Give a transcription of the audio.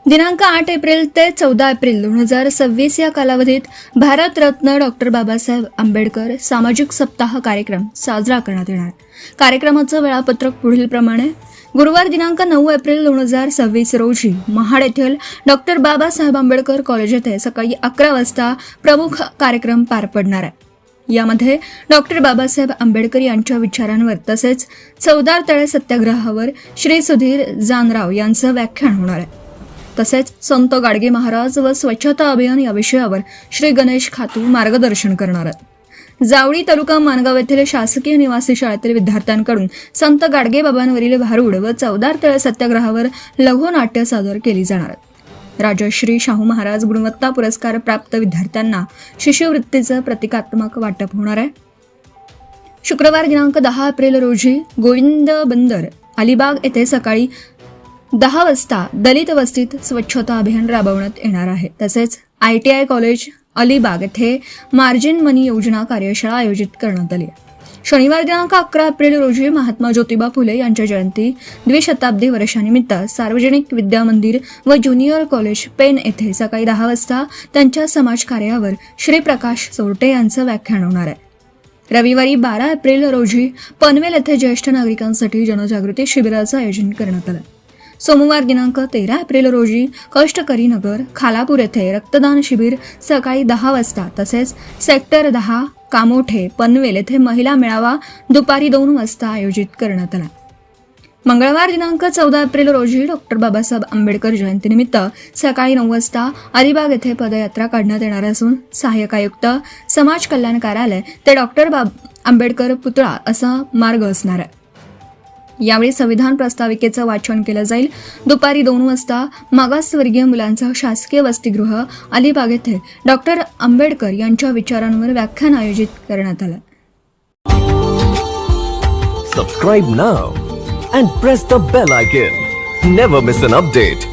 दिनांक 8 एप्रिल ते 14 एप्रिल 2026 या कालावधीत भारतरत्न डॉक्टर बाबासाहेब आंबेडकर सामाजिक सप्ताह कार्यक्रम साजरा करण्यात येणार. कार्यक्रमाचं वेळापत्रक पुढीलप्रमाणे. गुरुवार दिनांक 9 एप्रिल 2026 रोजी महाड येथील डॉक्टर बाबासाहेब आंबेडकर कॉलेज येथे सकाळी 11 वाजता प्रमुख कार्यक्रम पार पडणार आहे. यामध्ये डॉक्टर बाबासाहेब आंबेडकर यांच्या विचारांवर तसेच चवदार तळे सत्याग्रहावर श्री सुधीर जानराव यांचं व्याख्यान होणार आहे. तसेच संत गाडगे महाराज व स्वच्छता अभियान या विषयावर श्री गणेश खातू मार्गदर्शन करणार आहेत. जावळी तालुका माणगाव येथील शासकीय निवासी शाळेतील विद्यार्थ्यांकडून संत गाडगे बाबांवरील भारूड व चवदार तळे सत्याग्रहावर लघुनाट्य सादर केली जाणार आहेत. राजश्री शाहू महाराज गुणवत्ता पुरस्कार प्राप्त विद्यार्थ्यांना शिष्यवृत्तीचं प्रतिकात्मक वाटप होणार आहे. शुक्रवार दिनांक 10 एप्रिल रोजी गोविंद बंदर अलिबाग येथे सकाळी 10 वाजता दलित वस्तीत स्वच्छता अभियान राबवण्यात येणार आहे. तसेच ITI कॉलेज अलिबाग येथे मार्जिन मनी योजना कार्यशाळा आयोजित करण्यात आली आहे. शनिवार दिनांक 11 एप्रिल रोजी महात्मा ज्योतिबा फुले यांच्या जयंती द्विशताब्दी वर्षानिमित्त सार्वजनिक विद्या मंदिर व ज्युनियर कॉलेज पेन येथे सकाळी 10 वाजता त्यांच्या समाज कार्यावर श्री प्रकाश चोरटे यांचं व्याख्यान होणार आहे. रविवारी 12 एप्रिल रोजी पनवेल येथे ज्येष्ठ नागरिकांसाठी जनजागृती शिबिराचं आयोजन करण्यात आलं. सोमवार दिनांक 13 एप्रिल रोजी कष्टकरी नगर खालापूर येथे रक्तदान शिबिर सकाळी 10 वाजता तसेच सेक्टर 10 कामोठे पनवेल येथे महिला मेळावा दुपारी 2 वाजता आयोजित करण्यात आला. मंगळवार दिनांक 14 एप्रिल रोजी डॉक्टर बाबासाहेब आंबेडकर जयंतीनिमित्त सकाळी 9 वाजता अलिबाग येथे पदयात्रा काढण्यात येणार असून सहाय्यक आयुक्त समाज कल्याण कार्यालय ते डॉक्टर आंबेडकर पुतळा असा मार्ग असणार आहे. यावेळी संविधान प्रस्ताविकेचं वाचन केलं जाईल. दुपारी 2 वाजता मागासवर्गीय मुलांचं शासकीय वसतिगृह अलिबाग येथे डॉक्टर आंबेडकर यांच्या विचारांवर व्याख्यान आयोजित करण्यात आलं. Subscribe now and press the bell icon. Never miss an update.